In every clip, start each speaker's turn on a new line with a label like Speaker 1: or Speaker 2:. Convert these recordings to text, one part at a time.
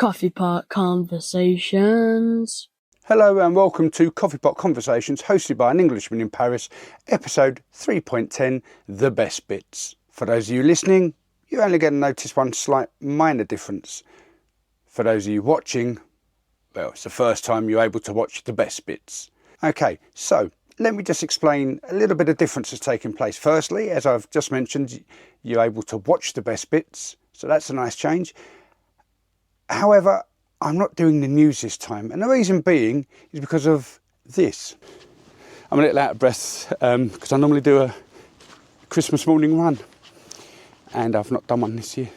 Speaker 1: Coffee Pot Conversations.
Speaker 2: Hello and welcome to Coffee Pot Conversations, hosted by an Englishman in Paris, episode 3.10, The Best Bits. For those of you listening, you're only going to notice one slight minor difference. For those of you watching, well, it's the first time you're able to watch the best bits. Okay, so let me just explain a little bit of difference that's taking place. Firstly, as I've just mentioned, you're able to watch the best bits, so that's a nice change. However, I'm not doing the news this time, and the reason being is because of this. I'm a little out of breath because I normally do a Christmas morning run, and I've not done one this year.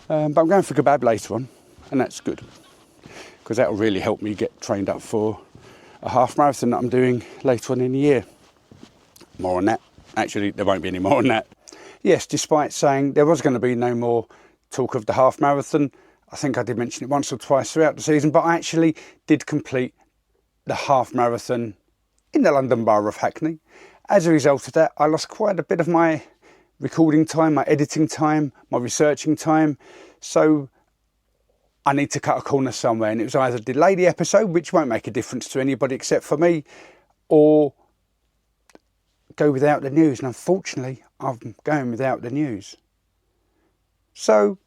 Speaker 2: But I'm going for kebab later on, and that's good, because that will really help me get trained up for a half marathon that I'm doing later on in the year. More on that. Actually, there won't be any more on that. Yes, despite saying there was going to be no more talk of the half marathon, I think I did mention it once or twice throughout the season, but I actually did complete the half marathon in the London Borough of Hackney. As a result of that, I lost quite a bit of my recording time, my editing time, my researching time. So I need to cut a corner somewhere, and it was either delay the episode, which won't make a difference to anybody except for me, or go without the news. And unfortunately, I'm going without the news. So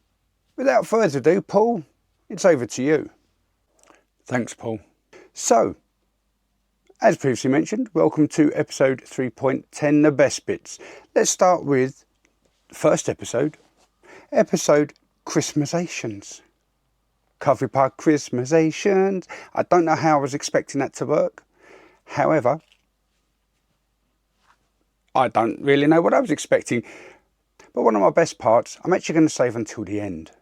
Speaker 2: without further ado, Paul, it's over to you. Thanks, Paul. So, as previously mentioned, welcome to episode 3.10, The Best Bits. Let's start with the first episode Christmasations. Coffee Pot Christmasations. I don't know how I was expecting that to work. However, I don't really know what I was expecting. But one of my best parts, I'm actually going to save until the end.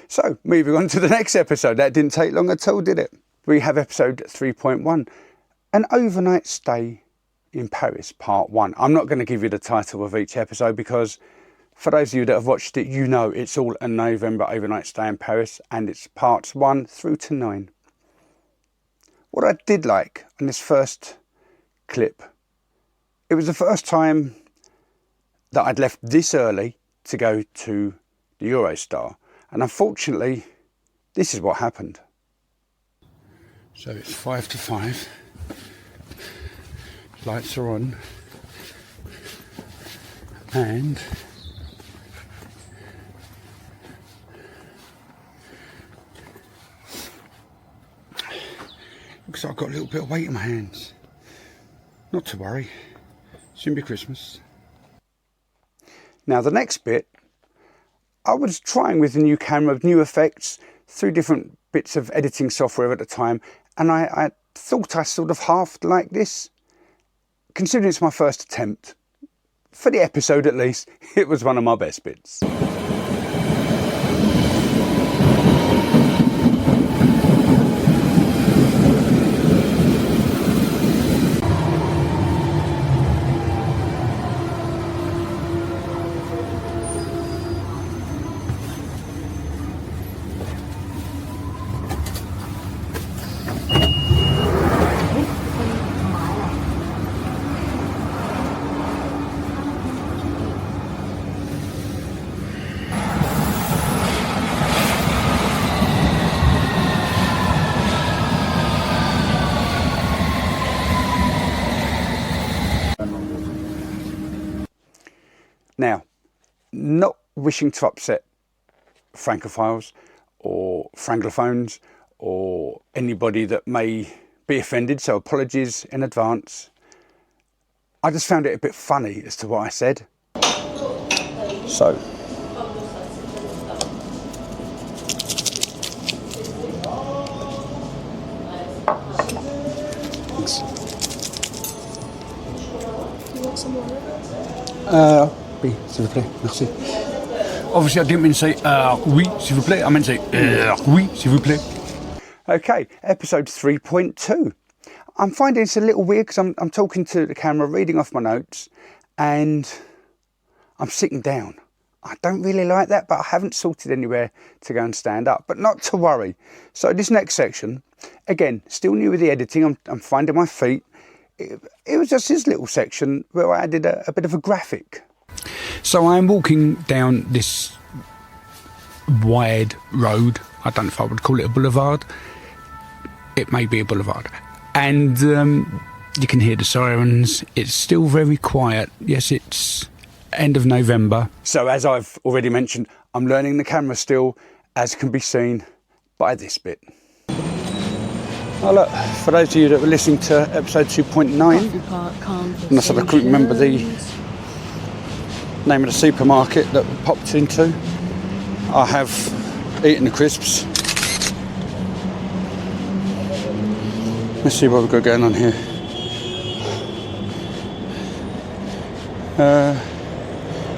Speaker 2: So, moving on to the next episode. That didn't take long at all, did it? We have episode 3.1, An Overnight Stay in Paris, part 1. I'm not going to give you the title of each episode because for those of you that have watched it, you know it's all a November overnight stay in Paris, and it's parts 1 through to 9. What I did like on this first clip, it was the first time that I'd left this early to go to the Eurostar. And unfortunately, this is what happened. So it's 5 to 5. Lights are on. And looks like I've got a little bit of weight in my hands. Not to worry. Soon be Christmas. Now the next bit, I was trying with the new camera, new effects, through different bits of editing software at the time, and I thought I sort of half like this. Considering it's my first attempt, for the episode at least, it was one of my best bits. Now, not wishing to upset francophiles or franglophones or anybody that may be offended, so apologies in advance. I just found it a bit funny as to what I said. So, thanks.
Speaker 3: Do you want some water?
Speaker 2: Oui, s'il vous plaît, merci. Obviously, I didn't mean to say oui, s'il vous plaît. I meant to say oui, s'il vous plaît. Okay, episode 3.2. I'm finding it's a little weird because I'm talking to the camera, reading off my notes, and I'm sitting down. I don't really like that, but I haven't sorted anywhere to go and stand up. But not to worry. So this next section, again, still new with the editing. I'm finding my feet. It was just this little section where I added a bit of a graphic. So I'm walking down this wide road. I don't know if I would call it a boulevard. It may be a boulevard. And you can hear the sirens. It's still very quiet. Yes, it's end of November. So as I've already mentioned, I'm learning the camera still, as can be seen by this bit. Oh look, for those of you that were listening to episode 2.9, and I said I couldn't remember the name of the supermarket that we popped into, I have eaten the crisps. Let's see what we've got going on here.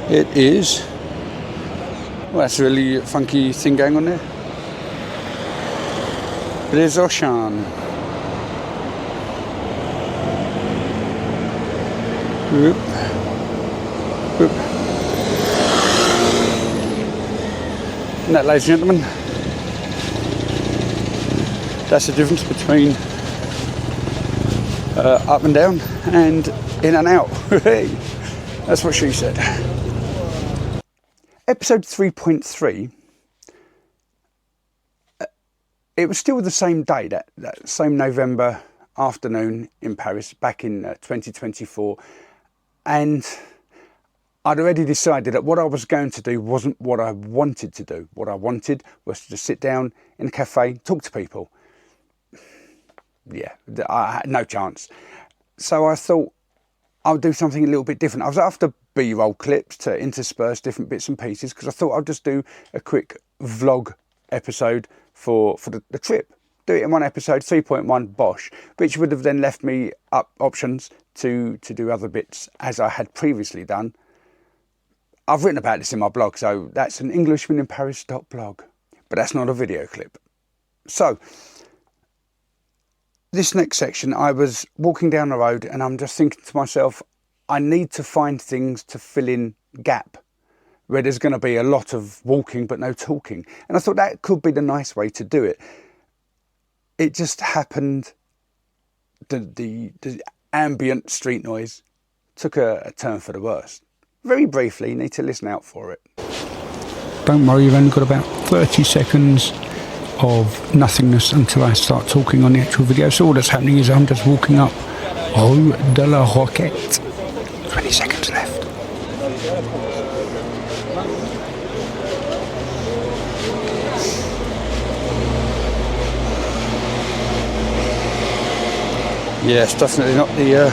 Speaker 2: It is, well, that's a really funky thing going on there. Les Auchan. Whoop. Whoop. And that, ladies and gentlemen, that's the difference between up and down and in and out. That's what she said. Episode 3.3. It was still the same day, that same November afternoon in Paris back in 2024, and I'd already decided that what I was going to do wasn't what I wanted to do. What I wanted was to sit down in a cafe, talk to people. Yeah, I had no chance. So I thought I'll do something a little bit different. I was after B-roll clips to intersperse different bits and pieces, because I thought I'd just do a quick vlog episode for the trip. Do it in one episode, 3.1 bosh, which would have then left me up options to do other bits as I had previously done. I've written about this in my blog, so that's an EnglishmanInParis.blog, but that's not a video clip. So this next section, I was walking down the road and I'm just thinking to myself, I need to find things to fill in gap where there's going to be a lot of walking but no talking. And I thought that could be the nice way to do it. It just happened, the ambient street noise took a turn for the worse. Very briefly, you need to listen out for it. Don't worry, you've only got about 30 seconds of nothingness until I start talking on the actual video. So all that's happening is I'm just walking up Rue de la Roquette. 20 seconds left. Yes, definitely not the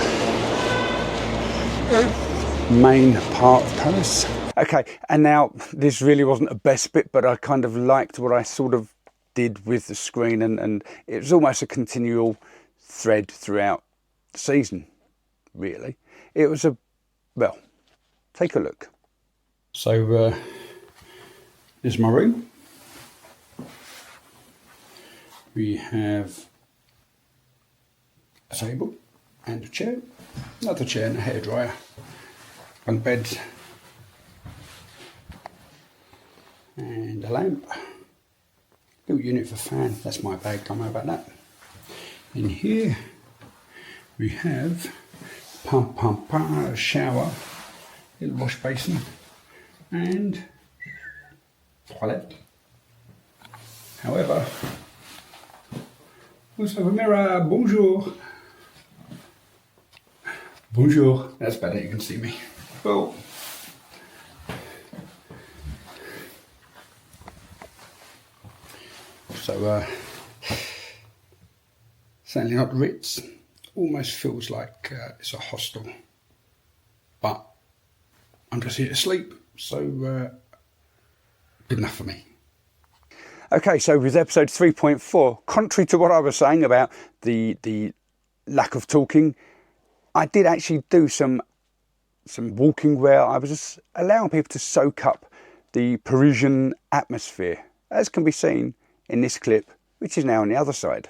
Speaker 2: main part of Paris. Okay, and now this really wasn't the best bit, but I kind of liked what I sort of did with the screen, and it was almost a continual thread throughout the season, really. It was well, take a look. So, this is my room. We have a table and a chair, another chair and a hairdryer, bunk beds and a lamp, little unit for fan, that's my bag, don't worry about that. In here we have a shower, little wash basin and toilet. However, we also have a mirror. Bonjour. Bonjour. That's better, you can see me. Oh. So, certainly not Ritz. Almost feels like it's a hostel. But I'm just here to sleep, so good enough for me. Okay, so with episode 3.4, contrary to what I was saying about the lack of talking, I did actually do some walking where I was just allowing people to soak up the Parisian atmosphere, as can be seen in this clip, which is now on the other side.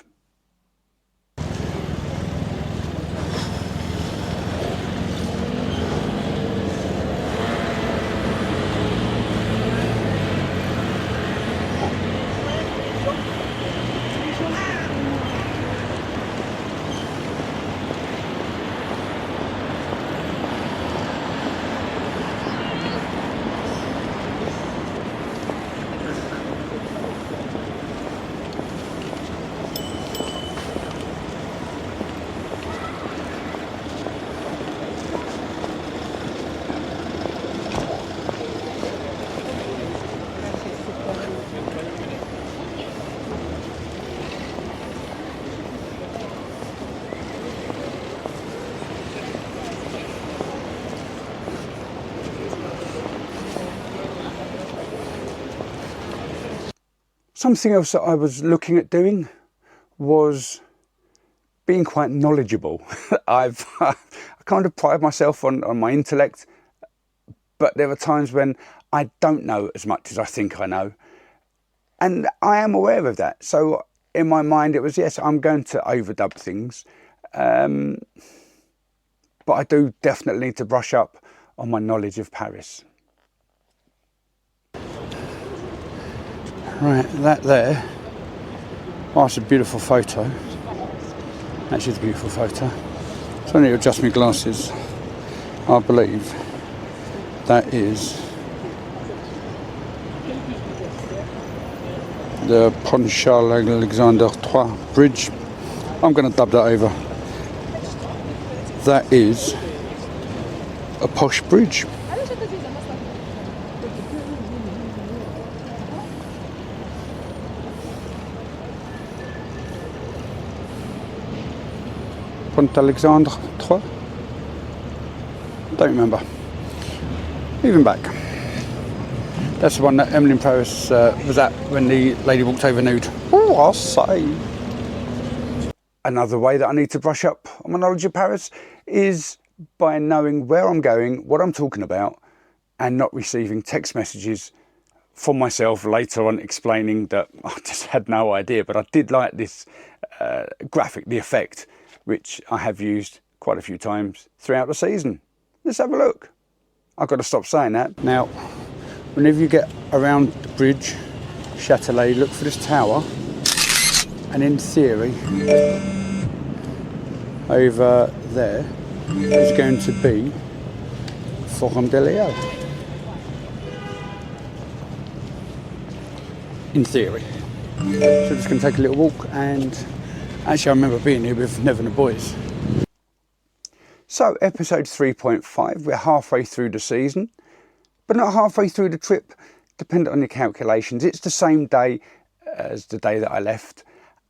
Speaker 2: Something else that I was looking at doing was being quite knowledgeable. I kind of pride myself on my intellect, but there are times when I don't know as much as I think I know. And I am aware of that. So in my mind, it was, yes, I'm going to overdub things. But I do definitely need to brush up on my knowledge of Paris. Right, that there. Oh, that's a beautiful photo. Actually, it's a beautiful photo. So I need to adjust my glasses. I believe that is the Pont Charles Alexander III bridge. I'm going to dub that over. That is a posh bridge. Pont Alexander III? Don't remember. Even back. That's the one that Emily in Paris was at when the lady walked over nude. Oh, I'll say. Another way that I need to brush up on my knowledge of Paris is by knowing where I'm going, what I'm talking about, and not receiving text messages from myself later on explaining that I just had no idea. But I did like this graphic, the effect, which I have used quite a few times throughout the season. Let's have a look. I've got to stop saying that. Now, whenever you get around the bridge, Châtelet, look for this tower. And in theory, over there is going to be Forum de Leo. In theory. So just going to take a little walk, and actually I remember being here with Nev and the boys. So episode 3.5, we're halfway through the season, but not halfway through the trip, depending on your calculations. It's the same day as the day that I left,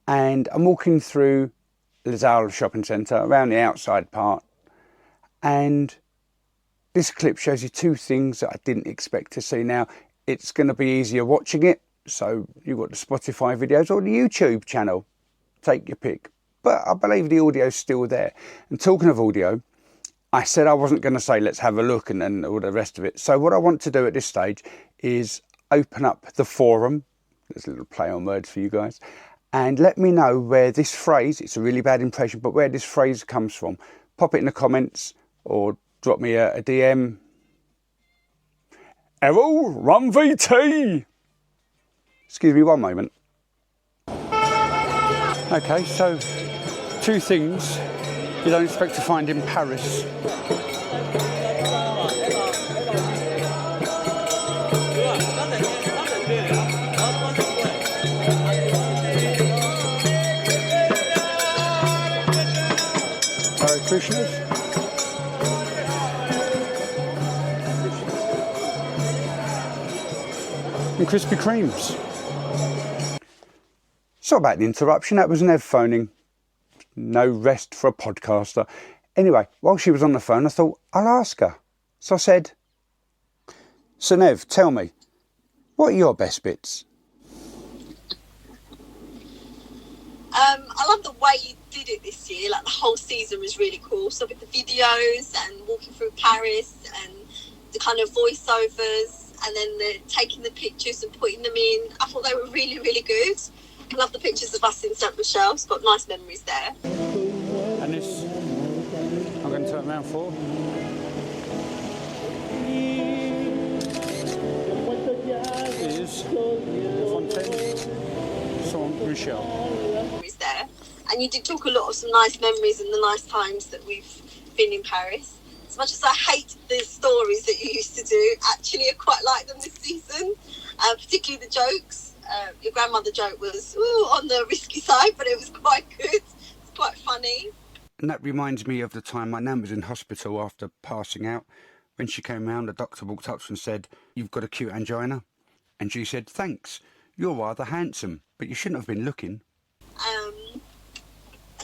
Speaker 2: and I'm walking through Les Halles shopping centre around the outside part, and this clip shows you two things that I didn't expect to see. Now, it's going to be easier watching it, so you've got the Spotify videos or the YouTube channel, take your pick. But I believe the audio's still there. And talking of audio, I said I wasn't going to say let's have a look and all the rest of it. So what I want to do at this stage is open up the forum. There's a little play on words for you guys. And let me know where this phrase, it's a really bad impression, but where this phrase comes from. Pop it in the comments or drop me a DM. Errol, run VT! Excuse me one moment. Okay, so two things you don't expect to find in Paris. Hare Krishnas. And Krispy Kremes. Sorry about the interruption, that was Nev phoning. No rest for a podcaster. Anyway, while she was on the phone, I thought, I'll ask her. So I said, so Nev, tell me, what are your best bits?
Speaker 3: I love the way you did it this year. Like, the whole season was really cool. So with the videos and walking through Paris and the kind of voiceovers and then the taking the pictures and putting them in, I thought they were really, really good. I love the pictures of us in Saint Michel. It's got nice memories there.
Speaker 2: And this, I'm going to turn around for. Is Fontaine Saint Michel.
Speaker 3: Memories there. And you did talk a lot of some nice memories and the nice times that we've been in Paris. As much as I hate the stories that you used to do, actually I quite like them this season, particularly the jokes. Your grandmother joke was on the risky side, but it was quite good. It's quite funny.
Speaker 2: And that reminds me of the time my nan was in hospital after passing out. When she came round, the doctor walked up and said, "You've got acute angina." And she said, "Thanks, you're rather handsome, but you shouldn't have been looking."
Speaker 3: I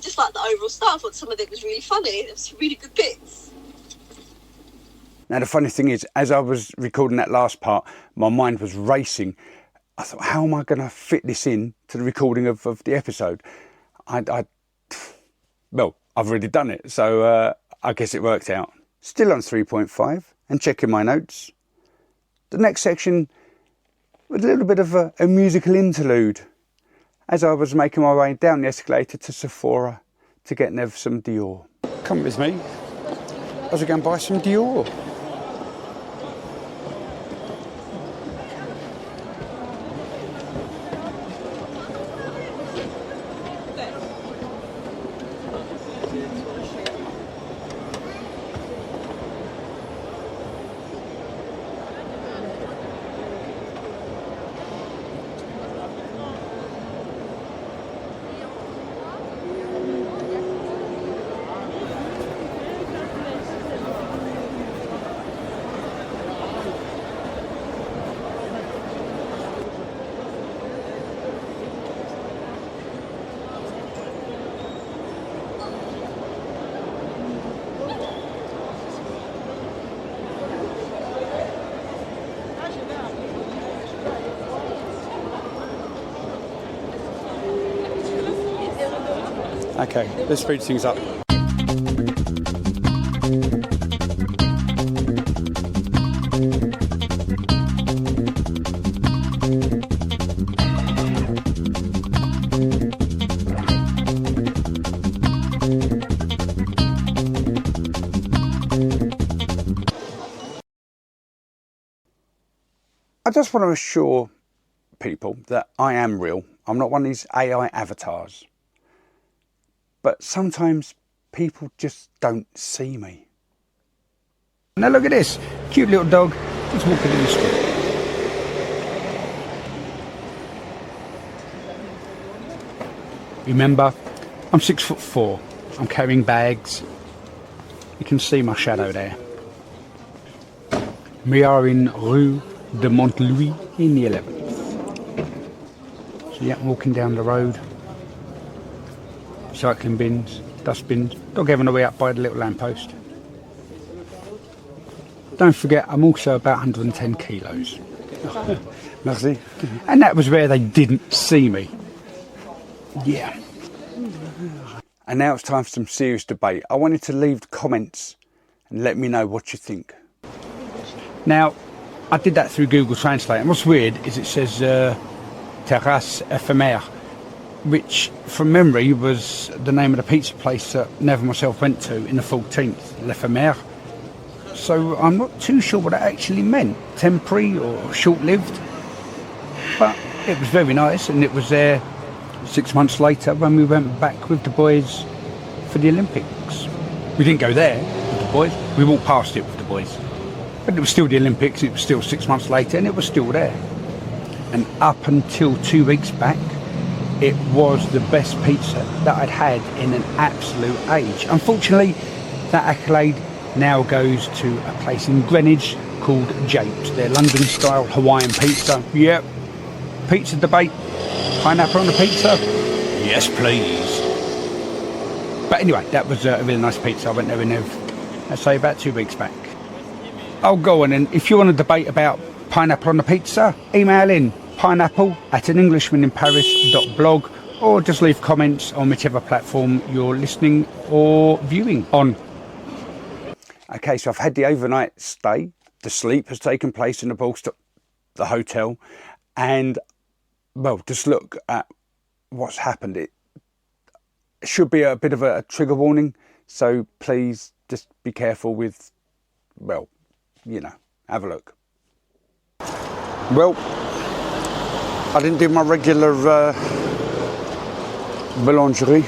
Speaker 3: just like the overall style. I thought some of it was really funny. There was some really good bits.
Speaker 2: Now, the funny thing is, as I was recording that last part, my mind was racing. I thought, how am I going to fit this in to the recording of the episode? Well, I've already done it, so I guess it worked out. Still on 3.5 and checking my notes. The next section was a little bit of a musical interlude as I was making my way down the escalator to Sephora to get Nev some Dior. Come with me. I was going to buy some Dior. Okay, let's speed things up. I just want to assure people that I am real. I'm not one of these AI avatars. But sometimes people just don't see me. Now look at this, cute little dog just walking in the street. Remember, I'm 6'4". I'm carrying bags. You can see my shadow there. We are in Rue de Montlouis in the 11th. So yeah, I'm walking down the road. Cycling bins, dustbins, dog having a way up by the little lamppost. Don't forget, I'm also about 110 kilos. Merci. And that was where they didn't see me. Yeah. And now it's time for some serious debate. I wanted to leave comments and let me know what you think. Now, I did that through Google Translate, and what's weird is it says terrasse éphémère, which from memory was the name of the pizza place that Nev and myself went to in the 14th, L'Éphémère. So I'm not too sure what it actually meant, temporary or short-lived, but it was very nice, and it was there 6 months later when we went back with the boys for the Olympics. We didn't go there with the boys, we walked past it with the boys, but it was still the Olympics, it was still 6 months later, and it was still there. And up until 2 weeks back, it was the best pizza that I'd had in an absolute age. Unfortunately, that accolade now goes to a place in Greenwich called Japes. Their London-style Hawaiian pizza. Yep. Pizza debate. Pineapple on the pizza? Yes, please. But anyway, that was a really nice pizza. I went there with Nev, I'd say about 2 weeks back. Oh, go on, and if you want to debate about pineapple on the pizza, email in pineapple@anenglishmaninparis.blog, or just leave comments on whichever platform you're listening or viewing on. Okay, so I've had the overnight stay. The sleep has taken place in the hotel, and well, just look at what's happened. It should be a bit of a trigger warning, so please just be careful with, well, you know, have a look. Well, I didn't do my regular boulangerie,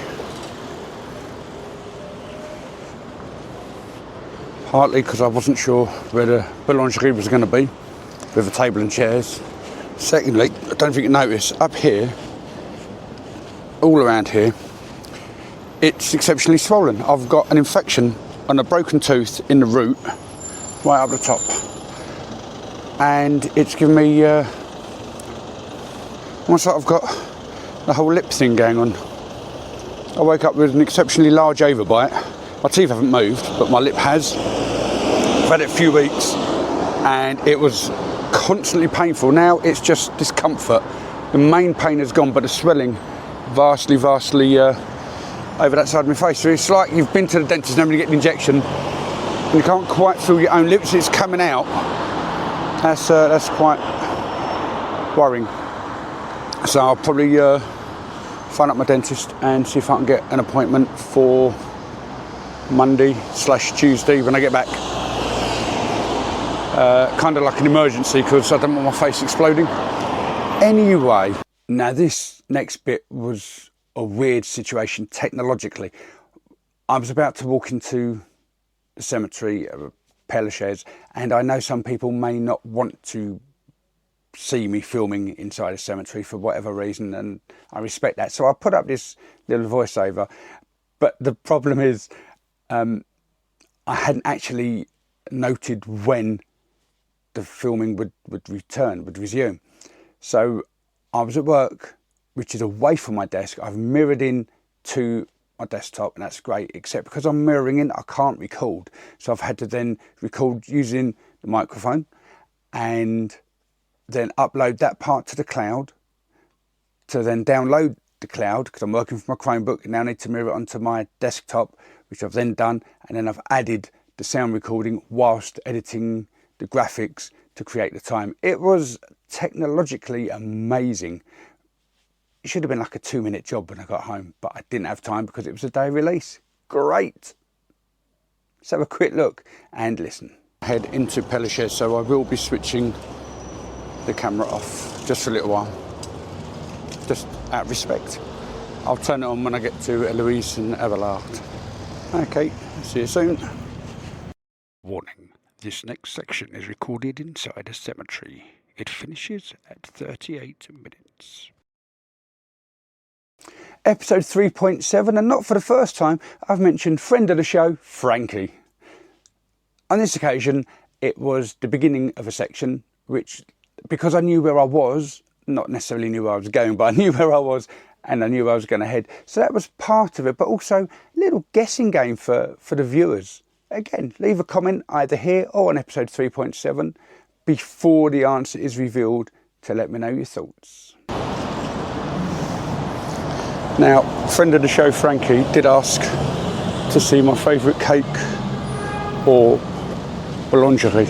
Speaker 2: partly because I wasn't sure where the boulangerie was going to be with a table and chairs. Secondly, I don't think you notice, up here, all around here, it's exceptionally swollen. I've got an infection on a broken tooth in the root, right up the top, and it's given me almost like I've got the whole lip thing going on. I woke up with an exceptionally large overbite. My teeth haven't moved, but my lip has. I've had it a few weeks, and it was constantly painful. Now it's just discomfort. The main pain has gone, but the swelling vastly over that side of my face. So it's like you've been to the dentist and you get an injection and you can't quite feel your own lips. It's coming out. That's quite worrying. So I'll probably phone up my dentist and see if I can get an appointment for Monday/Tuesday when I get back. Kind of like an emergency, because I don't want my face exploding. Anyway, now this next bit was a weird situation technologically. I was about to walk into the cemetery, Père Lachaise, and I know some people may not want to see me filming inside a cemetery for whatever reason, and I respect that. So I put up this little voiceover, but the problem is I hadn't actually noted when the filming would resume. So I was at work, which is away from my desk. I've mirrored in to my desktop, and that's great, except because I'm mirroring in, I can't record. So I've had to then record using the microphone and then upload that part to the cloud, to then download the cloud, because I'm working from my Chromebook and now I need to mirror it onto my desktop, which I've then done, and then I've added the sound recording whilst editing the graphics to create the time. It was technologically amazing. It should have been like a 2-minute job when I got home, but I didn't have time because it was a day release. Great. Let's have a quick look and listen. Head into Père Lachaise, so I will be switching the camera off just for a little while, just out of respect. I'll turn it on when I get to Eloise and Abelard. Okay, see you soon. Warning, this next section is recorded inside a cemetery. It finishes at 38 minutes. Episode 3.7, and not for the first time, I've mentioned friend of the show, Frankie. On this occasion, it was the beginning of a section, which, because I knew where I was, not necessarily knew where I was going, but I knew where I was and I knew where I was going to head. So that was part of it, but also a little guessing game for the viewers. Again, leave a comment either here or on episode 3.7 before the answer is revealed to let me know your thoughts. Now, friend of the show Frankie did ask to see my favourite cake or boulangerie.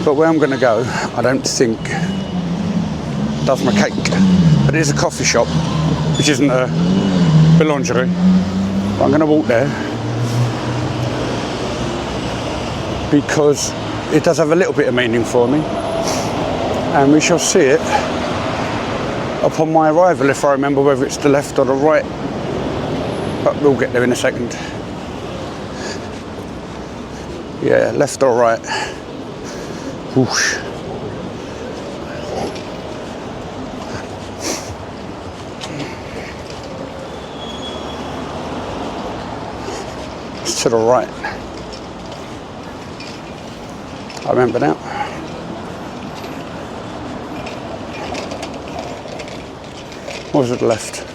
Speaker 2: But where I'm going to go, I don't think does my cake. But it is a coffee shop, which isn't a boulangerie. But I'm going to walk there because it does have a little bit of meaning for me. And we shall see it upon my arrival, if I remember whether it's the left or the right. But we'll get there in a second. Yeah, left or right. Whoosh. It's to the right. I remember now. What was it left?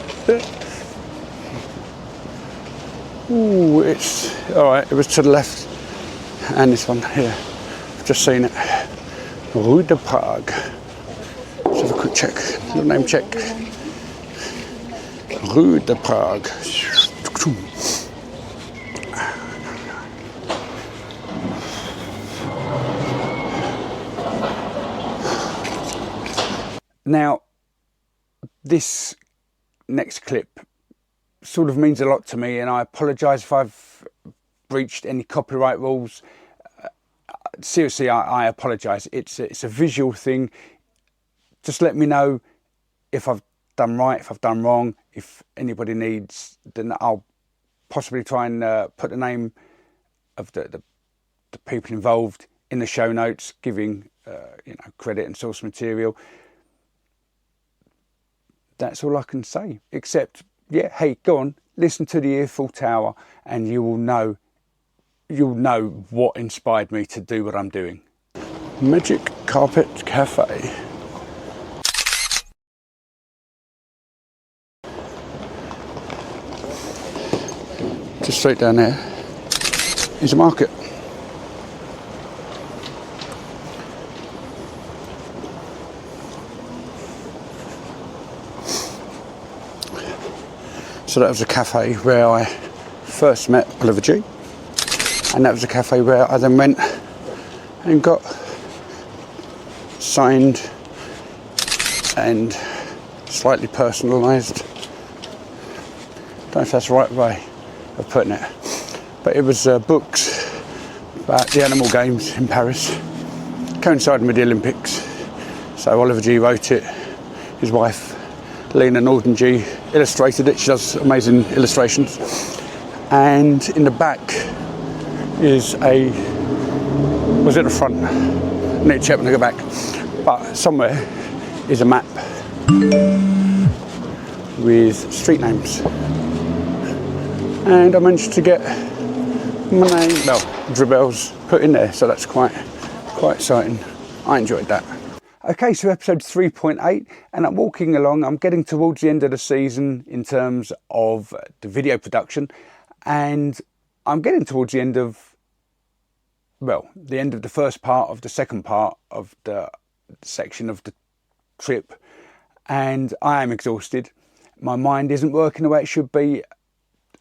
Speaker 2: Ooh, it's alright, it was to the left. And this one here. I've just seen it. Rue de Prague. Let's have a quick check. Little name check. Rue de Prague. Now, this next clip sort of means a lot to me, and I apologise if I've breached any copyright rules. Seriously, I apologise. It's a visual thing. Just let me know if I've done right, if I've done wrong. If anybody needs, then I'll possibly try and put the name of the people involved in the show notes, giving credit and source material. That's all I can say. Except, yeah, hey, go on, listen to the Earful Tower, and you'll know what inspired me to do what I'm doing. Magic Carpet Cafe. Just straight down there is a market. So that was a cafe where I first met Oliver G, and that was a cafe where I then went and got signed and slightly personalised. Don't know if that's the right way of putting it, but it was books about the animal games in Paris, coinciding with the Olympics. So Oliver G wrote it, his wife Lena Norden G illustrated it. She does amazing illustrations, and in the back is was it the front? I need to check when I go back, but somewhere is a map with street names, and I managed to get my name, well, Dribel's put in there, so that's quite exciting. I enjoyed that. Okay, so episode 3.8, and I'm walking along. I'm getting towards the end of the season in terms of the video production, and I'm getting towards the end of, well, the end of the first part of the second part of the section of the trip, and I am exhausted. My mind isn't working the way it should be.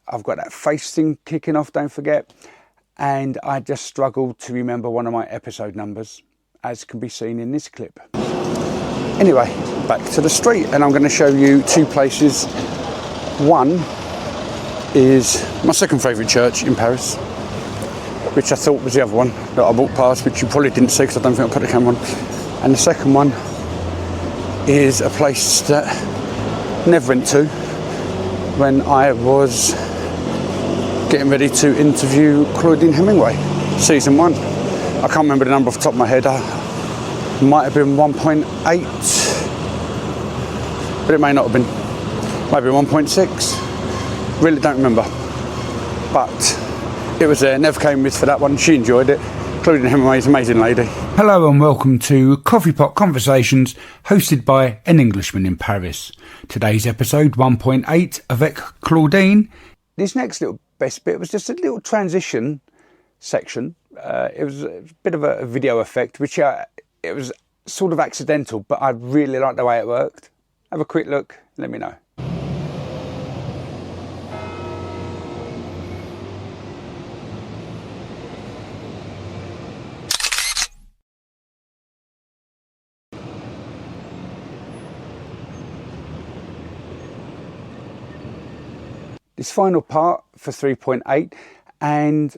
Speaker 2: I've got that face thing kicking off, don't forget, and I just struggled to remember one of my episode numbers, as can be seen in this clip. Anyway, back to the street, and I'm going to show you two places. One is my second favourite church in Paris, which I thought was the other one that I walked past, which you probably didn't see because I don't think I put the camera on. And the second one is a place that I never went to when I was getting ready to interview Claudine Hemingway, season 1. I can't remember the number off the top of my head. It might have been 1.8, but it may not have been. Maybe 1.6. Really don't remember. But it was there. Never came with for that one. She enjoyed it. Claudine Hemingway's an amazing lady. Hello and welcome to Coffee Pot Conversations, hosted by an Englishman in Paris. Today's episode 1.8 avec Claudine. This next little best bit was just a little transition section. It was a bit of a video effect, which it was sort of accidental, but I really liked the way it worked. Have a quick look, let me know. This final part for 3.8, and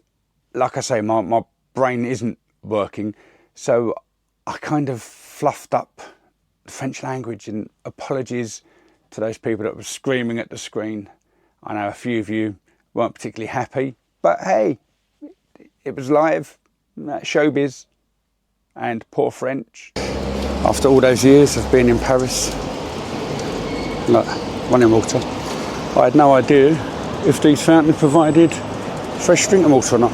Speaker 2: like I say, my brain isn't working, so I kind of fluffed up the French language, and apologies to those people that were screaming at the screen. I know a few of you weren't particularly happy, but hey, it was live, showbiz, and poor French. After all those years of being in Paris, like running water, I had no idea if these fountains provided fresh drinking water or not.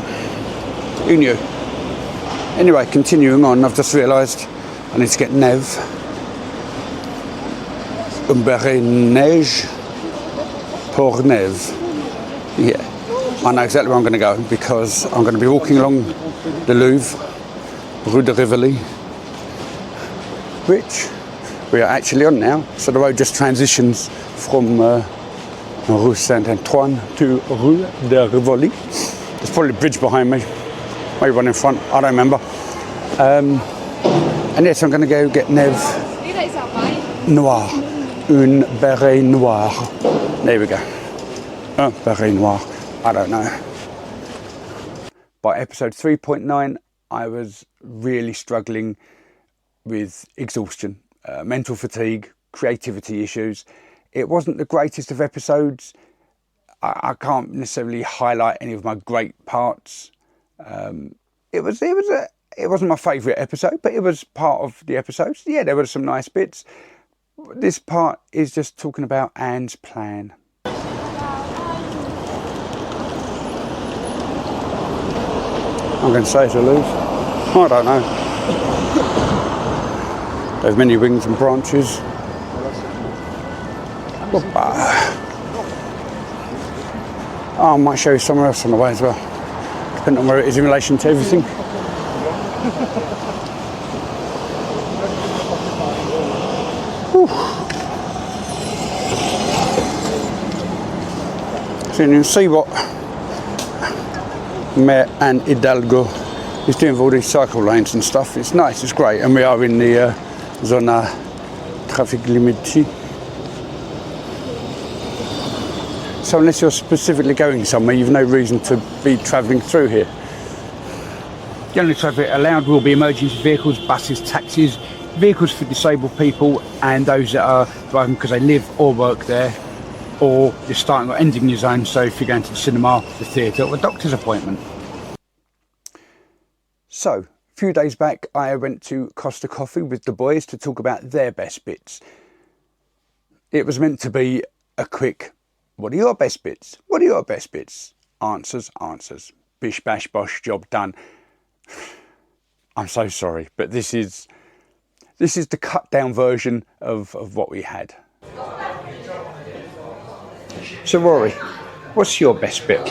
Speaker 2: Who knew? Anyway, continuing on, I've just realised I need to get Neve. Un béret neige pour Neve. Yeah, I know exactly where I'm going to go because I'm going to be walking along the Louvre, Rue de Rivoli, which we are actually on now. So the road just transitions from Rue Saint-Antoine to Rue de Rivoli. There's probably a bridge behind me, maybe one in front, I don't remember. And yes, I'm going to go get Neve Noir, un béret noir. There we go. Un béret noir, I don't know. By episode 3.9, I was really struggling with exhaustion, mental fatigue, creativity issues. It wasn't the greatest of episodes. I can't necessarily highlight any of my great parts. It wasn't my favourite episode, but it was part of the episodes. Yeah, there were some nice bits. This part is just talking about Anne's plan. I'm going to say it's a Louvre. I don't know. There's many wings and branches. Oh, I might show you somewhere else on the way as well, depending on where it is in relation to everything. So you can see what Mayor Anne Hidalgo is doing with all these cycle lanes and stuff. It's nice, it's great, and we are in the zona traffic limitée. So unless you're specifically going somewhere, you've no reason to be travelling through here. The only traffic allowed will be emergency vehicles, buses, taxis, vehicles for disabled people, and those that are driving because they live or work there, or you're starting or ending your zone, so if you're going to the cinema, the theatre, or a doctor's appointment. So, a few days back, I went to Costa Coffee with the boys to talk about their best bits. It was meant to be a quick, what are your best bits? What are your best bits? Answers. Bish, bash, bosh, job done. I'm so sorry, but this is the cut down version of what we had. So Rory, what's your best bit?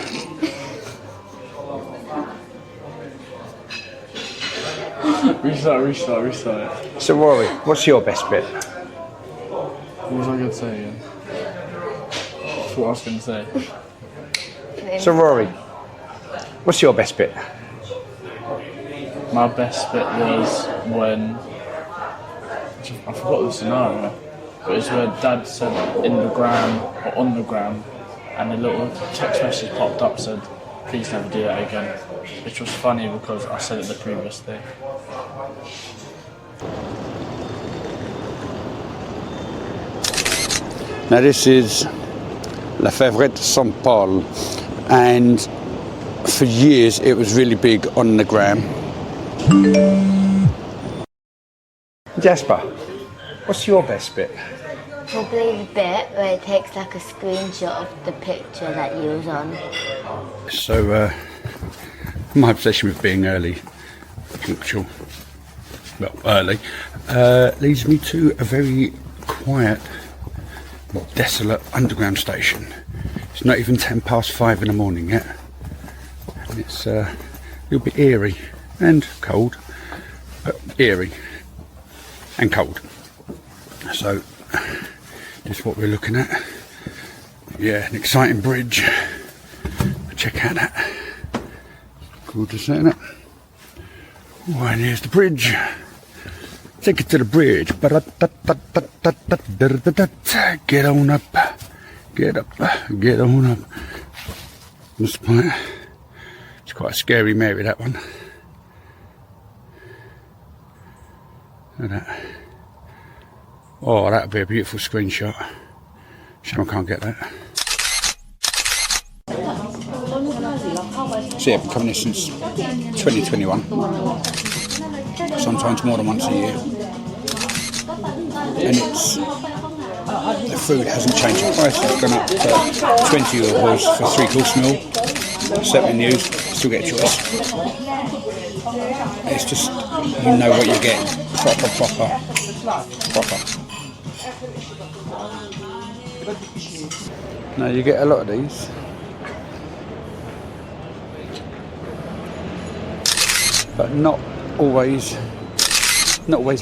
Speaker 4: Restart.
Speaker 2: So Rory, what's your best bit?
Speaker 4: What was I going to say again? That's what I was going to say.
Speaker 2: So Rory, what's your best bit?
Speaker 4: My best bit was when... I forgot the scenario. But it was where Dad said in the gram, or on the gram, and a little text message popped up said, please never do that again. Which was funny because I said it the previous day.
Speaker 2: Now this is La Fevrette Saint Paul, and for years it was really big on the gram. Jasper, what's your best bit?
Speaker 5: Probably the bit where it takes like a screenshot of the picture that you was on.
Speaker 2: So my obsession with being early, punctual, well early, leads me to a very quiet, desolate underground station. It's not even 5:10 in the morning yet, and it's a little bit eerie and cold, but eerie and cold. So this is what we're looking at. Yeah, an exciting bridge. Check out that. Gorgeous, isn't it? Oh, and here's the bridge. Take it to the bridge. Get on up. Get up. Get on up. What's the point? It's quite a scary Mary, that one. Look at that. Oh, that would be a beautiful screenshot. Shame I can't get that. So yeah, I've been coming here since 2021. Sometimes more than once a year. And the food hasn't changed. The price has gone up to 20 euros for 3-course meal. 7 menus, still get a choice. It's just, you know what you're getting. Proper. Now you get a lot of these. But not always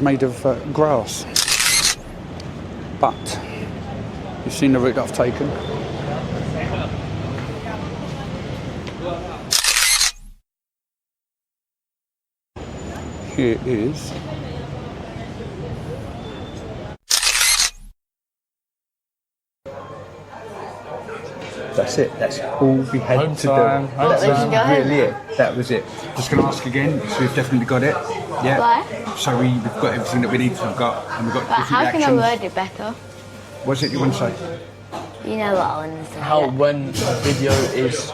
Speaker 2: made of grass. But you've seen the route that I've taken. Here is that's it. That's all we had to do. That was really it. That was it. Just going to ask again. So we've definitely got it. Yeah.
Speaker 5: Why?
Speaker 2: So we've got everything that we need to have got, and we've got
Speaker 5: But
Speaker 2: different
Speaker 5: how can I
Speaker 2: reactions.
Speaker 5: word it better?
Speaker 2: What's it you want to say?
Speaker 5: You know what I want to say.
Speaker 4: How when a video is...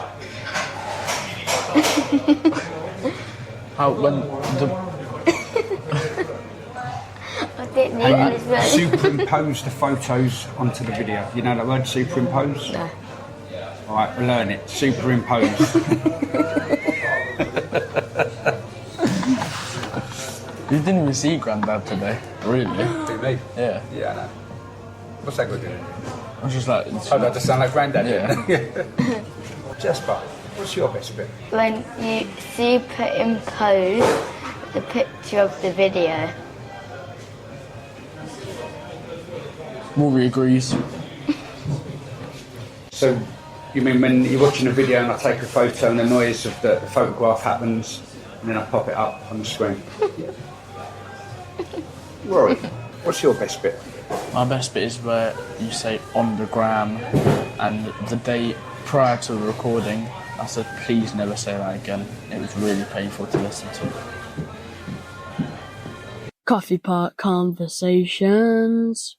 Speaker 4: how when the...
Speaker 5: I didn't need
Speaker 2: And
Speaker 5: this word.
Speaker 2: superimpose the photos onto the video. You know that word, superimpose?
Speaker 5: No.
Speaker 2: Alright, we'll learn it. Superimpose.
Speaker 4: You didn't even see Grandad today, really?
Speaker 2: Do me?
Speaker 4: Yeah.
Speaker 2: Yeah, I know. What's that good doing?
Speaker 4: I was just like...
Speaker 2: Oh, that just sound like Grandad.
Speaker 4: Yeah.
Speaker 2: Jasper, what's your best bit?
Speaker 5: When you superimpose the picture of the video.
Speaker 4: Rory agrees.
Speaker 2: So, You mean when you're watching a video and I take a photo and the noise of the photograph happens and then I pop it up on the screen? Rory, what's your best bit?
Speaker 4: My best bit is where you say on the gram, and the day prior to the recording, I said, please never say that again. It was really painful to listen to.
Speaker 1: Coffee Pot Conversations.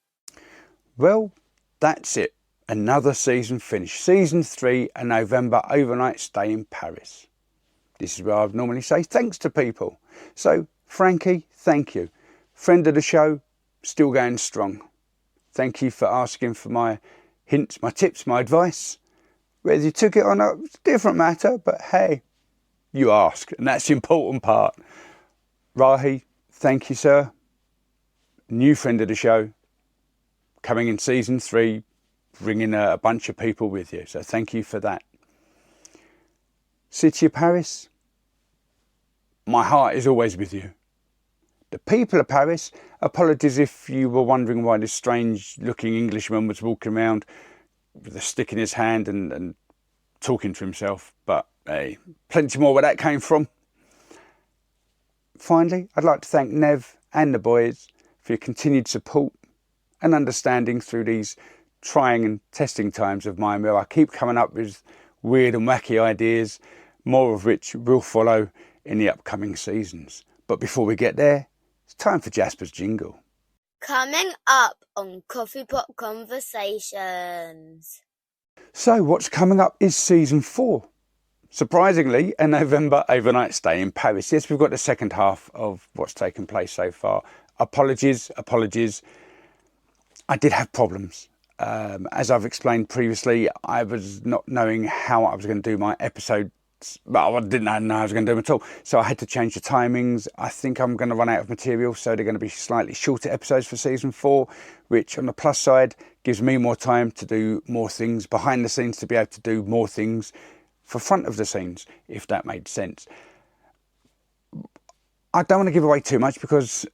Speaker 2: Well, that's it. Another season finished. Season 3, a November overnight stay in Paris. This is where I normally say thanks to people. So, Frankie, thank you. Friend of the show, still going strong. Thank you for asking for my hints, my tips, my advice. Whether you took it or not, it's a different matter, but hey, you asked, and that's the important part. Rahi, thank you, sir. New friend of the show, coming in season 3, bringing a bunch of people with you. So thank you for that. City of Paris, my heart is always with you. The people of Paris, apologies if you were wondering why this strange looking Englishman was walking around with a stick in his hand and talking to himself. But hey, plenty more where that came from. Finally, I'd like to thank Nev and the boys for your continued support and understanding through these trying and testing times of mine, where I keep coming up with weird and wacky ideas, more of which will follow in the upcoming seasons. But before we get there, it's time for Jasper's jingle.
Speaker 5: Coming up on Coffee Pot Conversations.
Speaker 2: So what's coming up is season 4. Surprisingly, a November overnight stay in Paris. Yes, we've got the second half of what's taken place so far. Apologies. I did have problems. As I've explained previously, I was not knowing how I was going to do my episodes. Well, I didn't know I was going to do them at all. So I had to change the timings. I think I'm going to run out of material, so they're going to be slightly shorter episodes for season 4, which on the plus side gives me more time to do more things behind the scenes, to be able to do more things for front of the scenes, if that made sense. I don't want to give away too much because,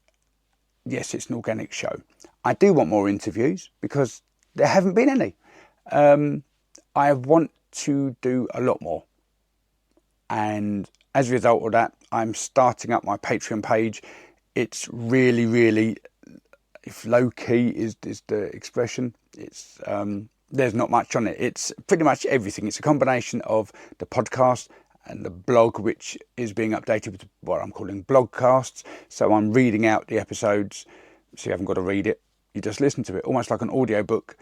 Speaker 2: yes, it's an organic show. I do want more interviews because there haven't been any. I want to do a lot more. And as a result of that, I'm starting up my Patreon page. It's really, if low key is the expression, it's there's not much on it. It's pretty much everything. It's a combination of the podcast and the blog, which is being updated with what I'm calling blogcasts. So I'm reading out the episodes, so you haven't got to read it. You just listen to it, almost like an audio book.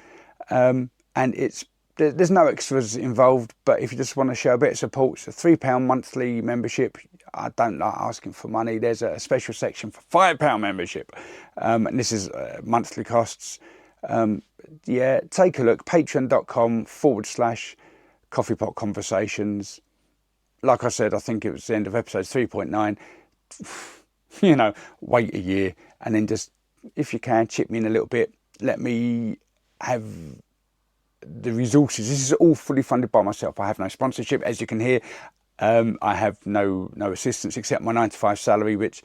Speaker 2: And there's no extras involved, but if you just want to show a bit of support, it's a £3 monthly membership. I don't like asking for money. There's a special section for £5 membership. And this is monthly costs. Take a look, patreon.com/coffeepot conversations. Like I said, I think it was the end of episode 3.9. Wait a year and then just, if you can, chip me in a little bit. Let me have the resources. This is all fully funded by myself. I have no sponsorship, as you can hear. I have no assistance except my 9-to-5 salary, which,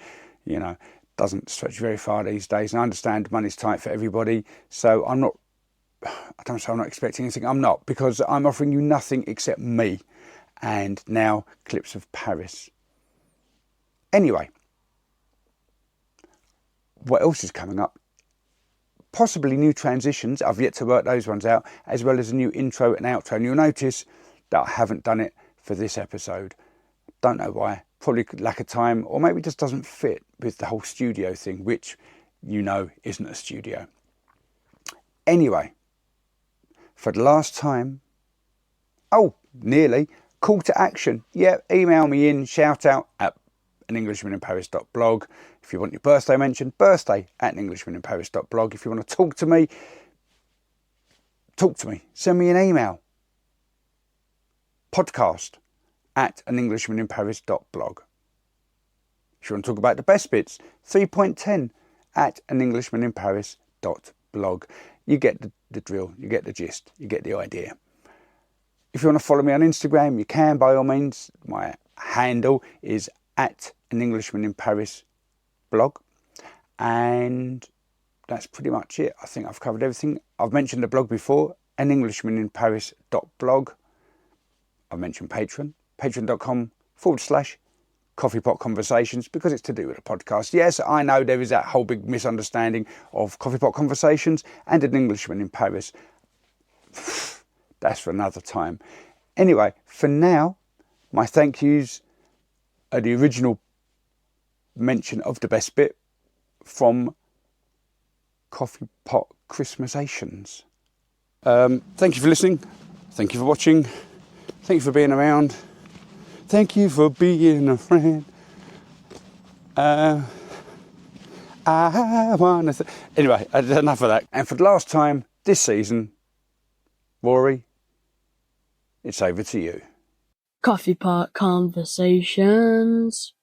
Speaker 2: doesn't stretch very far these days. And I understand money's tight for everybody. So I'm not expecting anything. I'm not, because I'm offering you nothing except me. And now clips of Paris. Anyway, what else is coming up? Possibly new transitions. I've yet to work those ones out, as well as a new intro and outro. And you'll notice that I haven't done it for this episode. Don't know why. Probably lack of time, or maybe it just doesn't fit with the whole studio thing, which isn't a studio. Anyway, for the last time, nearly, call to action. Yeah, email me in, shout out at anenglishmaninparis.blog. If you want your birthday mentioned, birthday@anenglishmaninparis.blog. If you want to talk to me, send me an email. podcast@anenglishmaninparis.blog. If you want to talk about the best bits, 3.10@anenglishmaninparis.blog. You get the drill, you get the gist, you get the idea. If you want to follow me on Instagram, you can, by all means. My handle is @anenglishmaninparis.blog. And that's pretty much it. I think I've covered everything. I've mentioned the blog before, anenglishmaninparis.blog. I mentioned Patreon, patreon.com/Coffee Pot Conversations, because it's to do with a podcast. Yes, I know there is that whole big misunderstanding of Coffee Pot Conversations and An Englishman in Paris. That's for another time. Anyway, for now, my thank yous are the original mention of the best bit from Coffee Pot Christmasations. Thank you for listening. Thank you for watching. Thank you for being around. Thank you for being a friend. I wanna anyway, enough of that. And for the last time this season, Rory, it's over to you.
Speaker 1: Coffee Pot Conversations.